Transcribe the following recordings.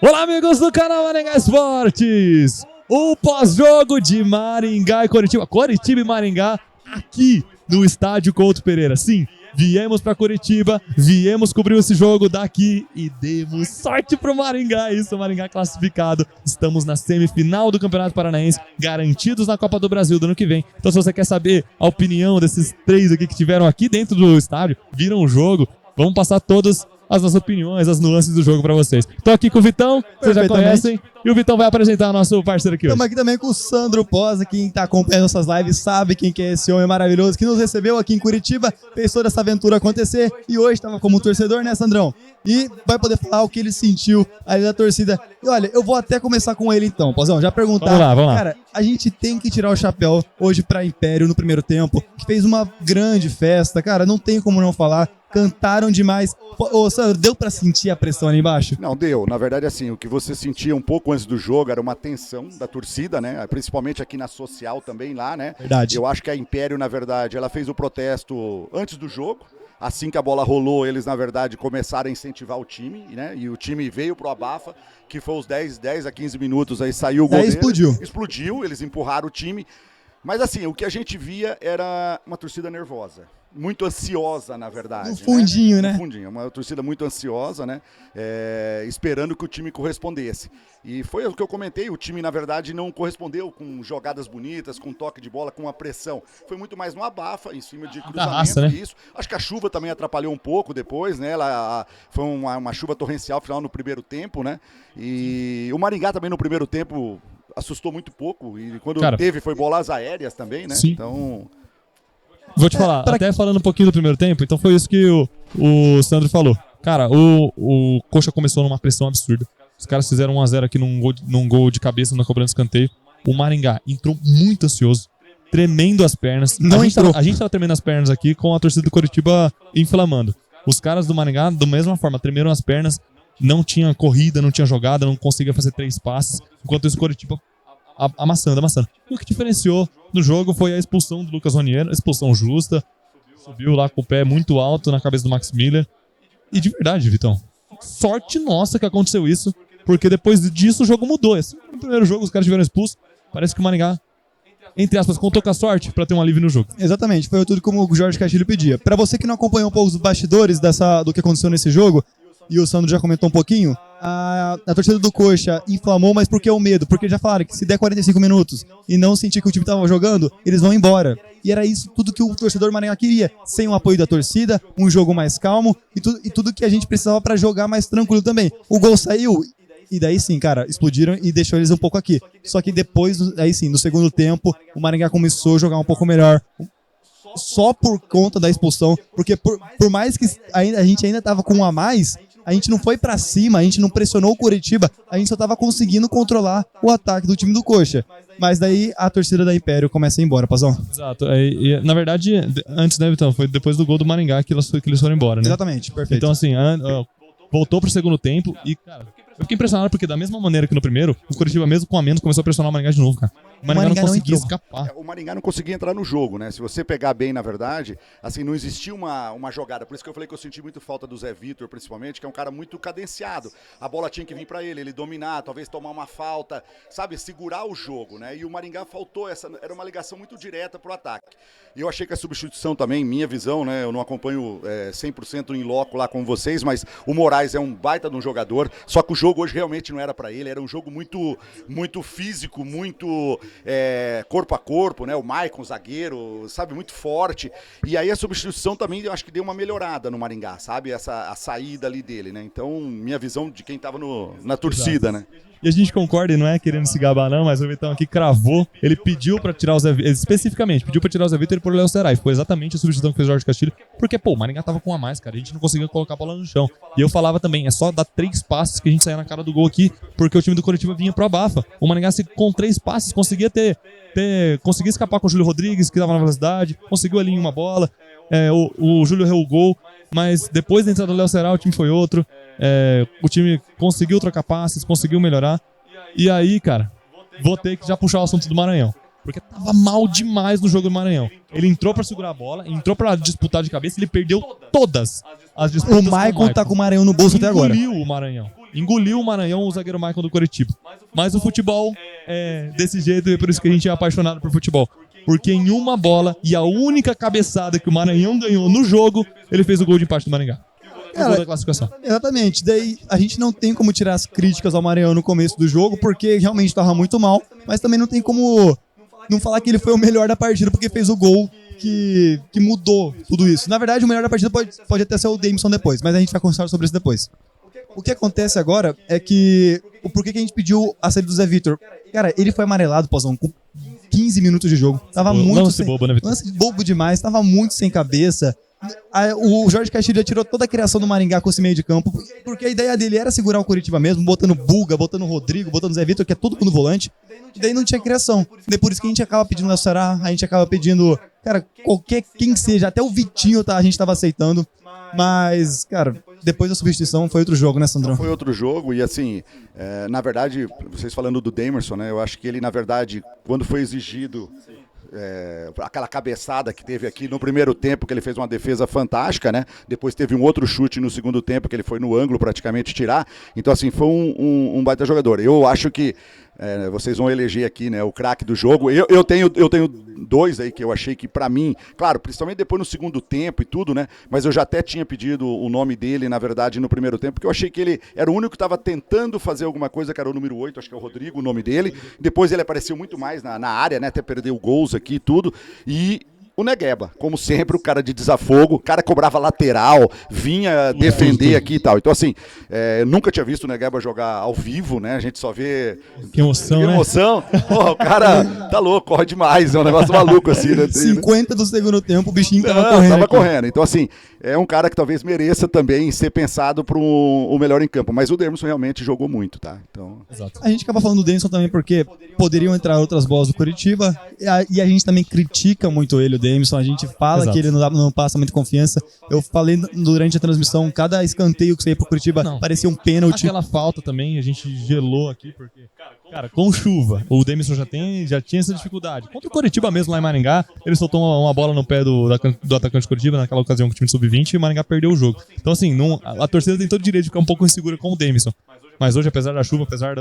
Olá, amigos do canal Maringá Esportes! O pós-jogo de Maringá e Coritiba. Coritiba e Maringá aqui no estádio Couto Pereira. Sim, viemos para Coritiba, viemos cobrir esse jogo daqui e demos sorte pro Maringá. Isso, Maringá classificado. Estamos na semifinal do Campeonato Paranaense, garantidos na Copa do Brasil do ano que vem. Então, se você quer saber a opinião desses três aqui que tiveram aqui dentro do estádio, viram o jogo, vamos passar todas as nossas opiniões, as nuances do jogo pra vocês. Tô aqui com o Vitão, vocês já conhecem, e o Vitão vai apresentar nosso parceiro aqui hoje. Estamos aqui também com o Sandro Posa, quem tá acompanhando nossas lives sabe quem que é esse homem maravilhoso, que nos recebeu aqui em Curitiba, fez toda essa aventura acontecer, e hoje estava como torcedor, né, Sandrão? E vai poder falar o que ele sentiu ali da torcida. E olha, eu vou até começar com ele então, Pozão, já perguntar. Vamos lá. Cara, a gente tem que tirar o chapéu hoje pra Império no primeiro tempo, que fez uma grande festa, cara, não tem como não falar. Cantaram demais. Ô, Sandro, deu pra sentir a pressão ali embaixo? Não, deu. Na verdade, assim, o que você sentia um pouco antes do jogo era uma tensão da torcida, né? Principalmente aqui na social também lá, né? Verdade. Eu acho que a Império, na verdade, ela fez o protesto antes do jogo. Assim que a bola rolou, eles, na verdade, começaram a incentivar o time, né? E o time veio pro abafa, que foi os 10 a 15 minutos, aí saiu o gol deles. Explodiu, eles empurraram o time. Mas assim, o que a gente via era uma torcida nervosa. Muito ansiosa, na verdade. No fundinho, né? No fundinho, uma torcida muito ansiosa, né? Esperando que o time correspondesse. E foi o que eu comentei, o time, na verdade, não correspondeu com jogadas bonitas, com toque de bola, com a pressão. Foi muito mais no abafa, em cima de cruzamento, raça, né? Isso. Acho que a chuva também atrapalhou um pouco depois, né? Foi uma chuva torrencial final no primeiro tempo, né? E o Maringá também no primeiro tempo assustou muito pouco. E quando teve, foi bolas aéreas também, né? Sim. Então... Vou te falar, até falando um pouquinho do primeiro tempo, então foi isso que o Sandro falou. Cara, o Coxa começou numa pressão absurda. Os caras fizeram 1-0 aqui num gol de cabeça, na cobrança de escanteio. O Maringá entrou muito ansioso, tremendo as pernas. A gente tava tremendo as pernas aqui com a torcida do Coritiba inflamando. Os caras do Maringá, da mesma forma, tremeram as pernas. Não tinha corrida, não tinha jogada, não conseguia fazer 3 passes. Enquanto isso, o Coritiba amassando. O que diferenciou no jogo foi a expulsão do Lucas Roniero, expulsão justa, subiu lá com o pé muito alto na cabeça do Max Miller. E de verdade, Vitão, sorte nossa que aconteceu isso, porque depois disso o jogo mudou. No primeiro jogo os caras tiveram expulsos, parece que o Maringá, entre aspas, contou com a sorte pra ter um alívio no jogo. Exatamente, foi tudo como o Jorge Castilho pedia. Pra você que não acompanhou um pouco os bastidores do que aconteceu nesse jogo, e o Sandro já comentou um pouquinho, a torcida do Coxa inflamou, mas por que o medo? Porque já falaram que se der 45 minutos e não sentir que o time estava jogando, eles vão embora. E era isso tudo que o torcedor Maringá queria, sem o apoio da torcida, um jogo mais calmo e tudo que a gente precisava para jogar mais tranquilo também. O gol saiu e daí sim, cara, explodiram e deixou eles um pouco aqui. Só que depois, aí sim, no segundo tempo, o Maringá começou a jogar um pouco melhor. Só por conta da expulsão, porque por mais que a gente ainda tava com um a mais, a gente não foi pra cima, a gente não pressionou o Coritiba, a gente só tava conseguindo controlar o ataque do time do Coxa. Mas daí a torcida da Império começa a ir embora, Pazão. Exato. E, na verdade, antes, né, Vitão, foi depois do gol do Maringá que eles foram embora, né? Exatamente, perfeito. Então, assim, voltou pro segundo tempo e, cara, eu fiquei impressionado porque da mesma maneira que no primeiro, o Coritiba mesmo com a menos começou a pressionar o Maringá de novo, cara. O Maringá não conseguia escapar. O Maringá não conseguia entrar no jogo, né? Se você pegar bem, na verdade, assim, não existia uma jogada. Por isso que eu falei que eu senti muito falta do Zé Vitor, principalmente, que é um cara muito cadenciado. A bola tinha que vir pra ele dominar, talvez tomar uma falta, sabe? Segurar o jogo, né? E o Maringá faltou era uma ligação muito direta pro ataque. E eu achei que a substituição também, minha visão, né? Eu não acompanho 100% em loco lá com vocês, mas o Moraes é um baita de um jogador, só que o jogo hoje realmente não era pra ele, era um jogo muito, muito físico, muito corpo a corpo, né? O Maicon, zagueiro, sabe, muito forte. E aí a substituição também, eu acho que deu uma melhorada no Maringá, sabe? A saída ali dele, né? Então, minha visão de quem tava na torcida, né? E a gente concorda, e não é querendo se gabar não, mas o Vitão aqui cravou, ele pediu pra tirar o Zé Vitor, especificamente, pediu pra tirar o Zé Vitor e pôr o Léo Ceará, e foi exatamente a substituição que fez o Jorge Castilho, porque, pô, o Maringá tava com um a mais, cara, a gente não conseguia colocar a bola no chão. E eu falava também, é só dar 3 passes que a gente saía na cara do gol aqui, porque o time do Coritiba vinha pro abafa. O Maringá, com 3 passes, conseguia conseguia escapar com o Júlio Rodrigues, que tava na velocidade, conseguiu ali uma bola, o Júlio errou o gol, mas depois da entrada do Léo Ceará, o time foi outro, o time conseguiu trocar passes, conseguiu melhorar. E aí, cara, vou ter que já puxar o assunto do Maranhão. Porque tava mal demais no jogo do Maranhão. Ele entrou pra segurar a bola, entrou pra disputar de cabeça, ele perdeu todas as disputas. O Maicon tá com o Maranhão no bolso até agora. Engoliu o Maranhão, o zagueiro Maicon do Coritiba. Mas o futebol é desse jeito e é por isso que a gente é apaixonado por futebol. Porque em uma bola e a única cabeçada que o Maranhão ganhou no jogo, ele fez o gol de empate do Maringá. O gol da classificação. Exatamente. Daí a gente não tem como tirar as críticas ao Maranhão no começo do jogo, porque realmente estava muito mal, mas também não tem como não falar que ele foi o melhor da partida, porque fez o gol que mudou tudo isso. Na verdade, o melhor da partida pode até ser o Davidson depois, mas a gente vai conversar sobre isso depois. O que acontece agora é que... Por que a gente pediu a saída do Zé Vitor? Cara, ele foi amarelado, Pozão, com 15 minutos de jogo. Tava muito lance bobo, né, Vitor? Lance bobo demais, tava muito sem cabeça. O Jorge Castilho já tirou toda a criação do Maringá com esse meio de campo, porque a ideia dele era segurar o Coritiba mesmo, botando Buga, botando Rodrigo, botando Zé Vitor, que é todo mundo volante, e daí não tinha criação. E por isso que a gente acaba pedindo o Ceará, a gente acaba pedindo, cara, quem seja, até o Vitinho a gente tava aceitando, mas, cara, depois da substituição foi outro jogo, né, Sandrão? Foi outro jogo e, assim, na verdade, vocês falando do Damerson, né, eu acho que ele, na verdade, quando foi exigido... aquela cabeçada que teve aqui no primeiro tempo, que ele fez uma defesa fantástica, né? Depois teve um outro chute no segundo tempo, que ele foi no ângulo praticamente tirar. Então, assim, foi um baita jogador. Eu acho que vocês vão eleger aqui, né, o craque do jogo. Eu tenho dois aí que eu achei que, pra mim, claro, principalmente depois no segundo tempo e tudo, né? Mas eu já até tinha pedido o nome dele, na verdade, no primeiro tempo, porque eu achei que ele era o único que estava tentando fazer alguma coisa, que era o número 8, acho que é o Rodrigo, o nome dele. Depois ele apareceu muito mais na área, né? Até perdeu gols aqui e tudo. E o Negueba, como sempre, o cara de desafogo, o cara cobrava lateral, vinha defender aqui e tal. Então, assim, nunca tinha visto o Negueba jogar ao vivo, né? A gente só vê... Que emoção, né? Porra, o cara tá louco, corre demais, é um negócio maluco, assim, né? 50 do segundo tempo, o bichinho tava correndo. Então, assim, é um cara que talvez mereça também ser pensado para o melhor em campo. Mas o Damerson realmente jogou muito, tá? Então... Exato. A gente acaba falando do Damerson também porque poderiam entrar outras bolas do Curitiba e a gente também critica muito ele, o Damerson. A gente fala que ele não passa muita confiança. Eu falei durante a transmissão, cada escanteio que saía pro Curitiba parecia um pênalti. Aquela falta também, a gente gelou aqui, porque, cara, com chuva, o Damerson já tinha essa dificuldade. Contra o Curitiba mesmo, lá em Maringá, ele soltou uma bola no pé do atacante do Curitiba, naquela ocasião com o time sub-20, e o Maringá perdeu o jogo. Então, assim, a torcida tem todo o direito de ficar um pouco insegura com o Damerson. Mas hoje, apesar da chuva, apesar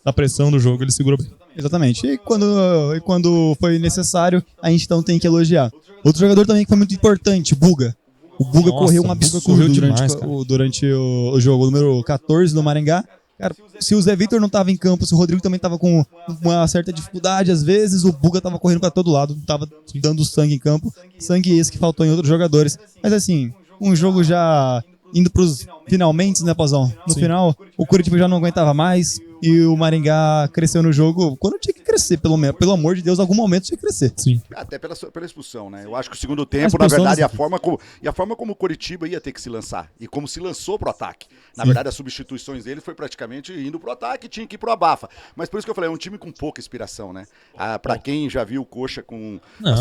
da pressão do jogo, ele segurou bem. Exatamente. E quando foi necessário, a gente então tem que elogiar. Outro jogador também que foi muito importante, Buga. O Buga correu um absurdo durante o jogo, número 14 do Maringá. Cara, se o Zé Vitor não estava em campo, se o Rodrigo também estava com uma certa dificuldade, às vezes o Buga estava correndo para todo lado, estava dando sangue em campo. Sangue esse que faltou em outros jogadores. Mas assim, um jogo já indo pros finalmente, né, Pozão? No final, o Curitiba já não aguentava mais e o Maringá cresceu no jogo quando tinha que crescer, pelo amor de Deus, em algum momento tinha que crescer. Sim. Até pela expulsão, né? Eu acho que o segundo tempo, na verdade, a forma como o Curitiba ia ter que se lançar e como se lançou pro ataque. Na verdade, as substituições dele foi praticamente indo pro ataque e tinha que ir pro abafa. Mas por isso que eu falei, é um time com pouca inspiração, né? Pra quem já viu o Coxa com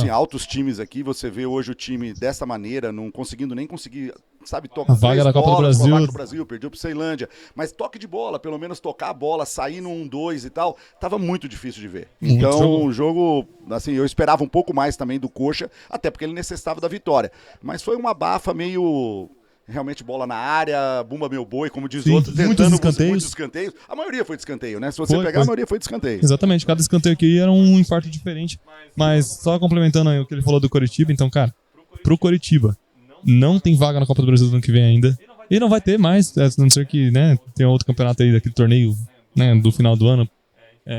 altos times aqui, você vê hoje o time dessa maneira, não conseguindo nem conseguir, sabe, tocar a vaga da Copa do Brasil, perdeu pro Ceilândia. Mas toque de bola, pelo menos tocar a bola, sair no 1-2 e tal, tava muito difícil de ver. Então, o jogo, assim, eu esperava um pouco mais também do Coxa, até porque ele necessitava da vitória. Mas foi uma abafa meio... Realmente bola na área, bumba meu boi, como diz outro, tentando muitos escanteios. A maioria foi de escanteio, né? Se você pegar, a maioria foi de escanteio. Exatamente, cada escanteio aqui era um infarto diferente. Mas só complementando aí o que ele falou do Coritiba, então, cara, pro Coritiba, não tem vaga na Copa do Brasil do ano que vem ainda. E não vai ter mais, a não ser que, né, tenha outro campeonato aí daquele torneio, né, do final do ano.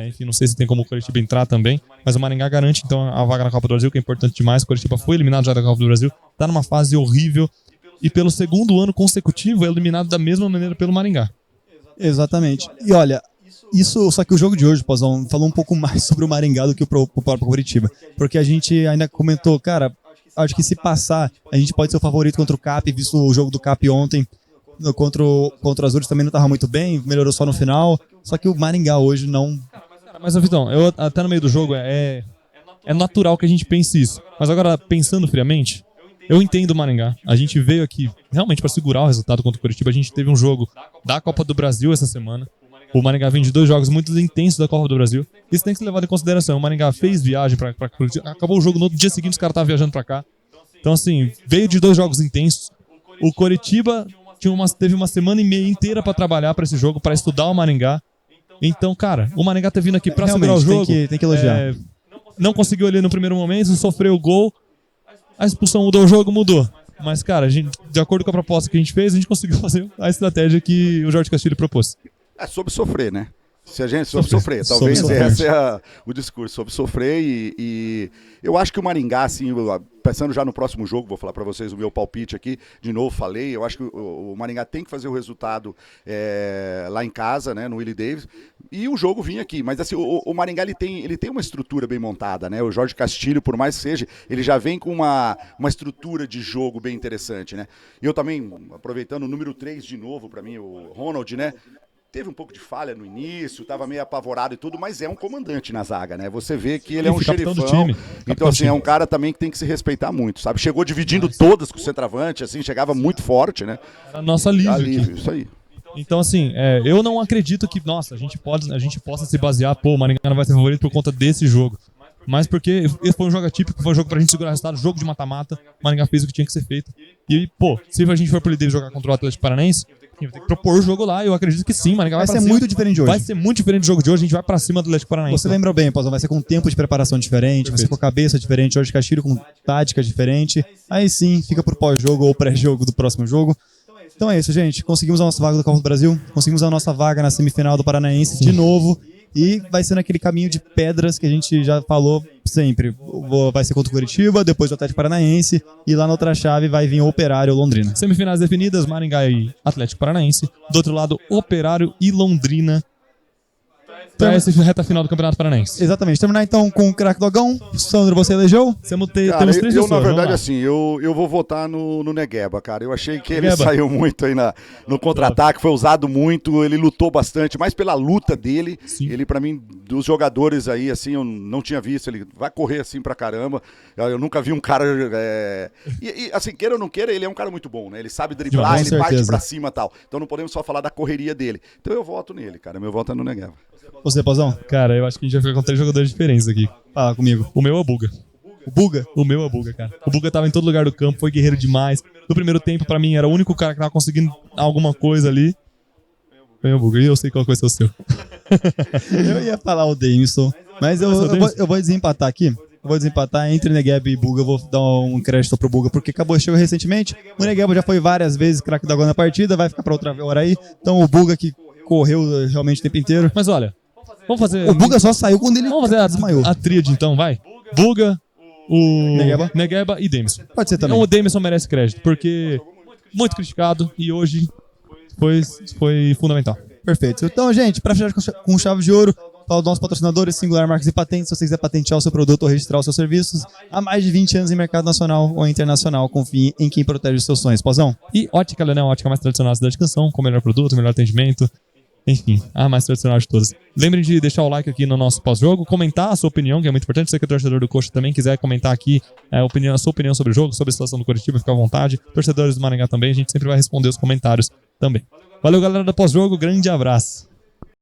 Enfim, não sei se tem como o Coritiba entrar também, mas o Maringá garante então a vaga na Copa do Brasil, que é importante demais. O Coritiba foi eliminado já da Copa do Brasil, tá numa fase horrível e pelo segundo ano consecutivo é eliminado da mesma maneira pelo Maringá. Exatamente. E olha, só que o jogo de hoje, Pozão, falou um pouco mais sobre o Maringá do que o próprio Coritiba, porque a gente ainda comentou, cara, acho que se passar, a gente pode ser o favorito contra o CAP, visto o jogo do CAP ontem. Contra o Azures também não estava muito bem, melhorou só no final. Só que o Maringá hoje não... Mas, Vitão, eu até no meio do jogo é natural que a gente pense isso. Mas agora, pensando friamente, eu entendo o Maringá. A gente veio aqui realmente para segurar o resultado contra o Curitiba. A gente teve um jogo da Copa do Brasil essa semana. O Maringá vem de 2 jogos muito intensos da Copa do Brasil. Isso tem que ser levado em consideração. O Maringá fez viagem pra Curitiba, acabou o jogo no dia seguinte, os caras estavam viajando pra cá. Então, assim, veio de 2 jogos intensos. O Coritiba teve uma semana e meia inteira pra trabalhar pra esse jogo, pra estudar o Maringá. Então, cara, o Maringá tá vindo aqui pra segurar o jogo. Tem que elogiar. Não conseguiu ali no primeiro momento, sofreu o gol. A expulsão mudou o jogo, mudou. Mas, cara, a gente, de acordo com a proposta que a gente fez, a gente conseguiu fazer a estratégia que o Jorge Castilho propôs. É sobre sofrer, né? Se a gente sobre sofrer, talvez esse é o discurso, sobre sofrer e eu acho que o Maringá, assim, pensando já no próximo jogo, vou falar para vocês o meu palpite aqui, de novo falei, eu acho que o Maringá tem que fazer o resultado lá em casa, né, no Willie Davis, e o jogo vinha aqui, mas assim, o Maringá ele tem uma estrutura bem montada, né, o Jorge Castilho, por mais que seja, ele já vem com uma estrutura de jogo bem interessante, né, e eu também, aproveitando o número 3 de novo, para mim, o Ronald, né, teve um pouco de falha no início, estava meio apavorado e tudo, mas é um comandante na zaga, né? Você vê que ele é um xerifão. Então, assim, é um cara também que tem que se respeitar muito, sabe? Chegou dividindo todas com o centroavante, assim, chegava muito forte, né? Era nosso alívio. Isso aí. Então, assim, eu não acredito que, nossa, a gente possa se basear, pô, o Maringá não vai ser favorito por conta desse jogo. Mas porque esse foi um jogo atípico, foi um jogo pra gente segurar o resultado, jogo de mata-mata, o Maringá fez o que tinha que ser feito. E, pô, se a gente for pro líder jogar contra o Atlético Paranaense, a gente vai ter que propor o jogo lá, eu acredito que sim, Maringá vai pra cima. Vai ser muito diferente de hoje. Vai ser muito diferente do jogo de hoje, a gente vai pra cima do Atlético Paranaense. Você lembrou bem, Pauzão, vai ser com um tempo de preparação diferente, vai ser com a cabeça diferente, Jorge Castilho com tática diferente. Aí sim, fica pro pós-jogo ou pré-jogo do próximo jogo. Então é isso, gente. Conseguimos a nossa vaga do Copa do Brasil, conseguimos a nossa vaga na semifinal do Paranaense de novo. E vai ser naquele caminho de pedras que a gente já falou sempre. Vai ser contra o Curitiba, depois o Atlético Paranaense, e lá na outra chave vai vir o Operário ou Londrina. Semifinais definidas, Maringá e Atlético Paranaense. Do outro lado, Operário e Londrina. Pra essa reta final do Campeonato Paranaense. Exatamente. Terminar então com o craque Dogão. Sandro, você elegeu? Temos Cara, 3 eu pessoas. na verdade, assim, eu vou votar no Negueba, cara. Eu achei que ele saiu muito aí no contra-ataque, foi usado muito, ele lutou bastante, mais pela luta dele. Sim. Ele, pra mim, dos jogadores aí, assim, eu não tinha visto, ele vai correr assim pra caramba. Eu nunca vi um cara... assim, queira ou não queira, ele é um cara muito bom, né? Ele sabe driblar, ele parte pra cima e tal. Então não podemos só falar da correria dele. Então eu voto nele, cara. Meu voto é no Negueba. Você, Pauzão? Cara, eu acho que a gente vai ficar com 3 jogadores diferentes aqui. Fala comigo. O meu é o Buga. O Buga? O meu é o Buga, cara. O Buga tava em todo lugar do campo, foi guerreiro demais. No primeiro tempo, pra mim, era o único cara que tava conseguindo alguma coisa ali. Foi o Buga. E eu sei qual vai ser o seu. Eu ia falar o Denilson, mas eu vou desempatar aqui. Eu vou desempatar entre Negueba e Buga. Eu vou dar um crédito pro Buga, porque chegou recentemente. O Negueba já foi várias vezes craque da na partida, vai ficar pra outra hora aí. Então o Buga que correu realmente o tempo inteiro. Mas olha, vamos fazer... O Buga só saiu quando ele desmaiou. A tríade então, vai. Buga, o Negueba e Denilson. Pode ser também. Então o Denilson merece crédito, porque muito criticado e hoje foi fundamental. Perfeito. Então, gente, para fechar com chave de ouro, fala dos nossos patrocinadores, Singular Marcas e Patentes. Se você quiser patentear o seu produto ou registrar os seus serviços, há mais de 20 anos em mercado nacional ou internacional, confie em quem protege os seus sonhos. Pauzão? E Ótica Leonel, a ótica mais tradicional da cidade de Canção, com o melhor produto, o melhor atendimento. Enfim, a mais tradicional de todas. Lembrem de deixar o like aqui no nosso pós-jogo, comentar a sua opinião, que é muito importante. Se você que é torcedor do Coxa também quiser comentar aqui a sua opinião sobre o jogo, sobre a situação do Curitiba, fica à vontade. Torcedores do Maringá também, a gente sempre vai responder os comentários também. Valeu, galera do pós-jogo, grande abraço.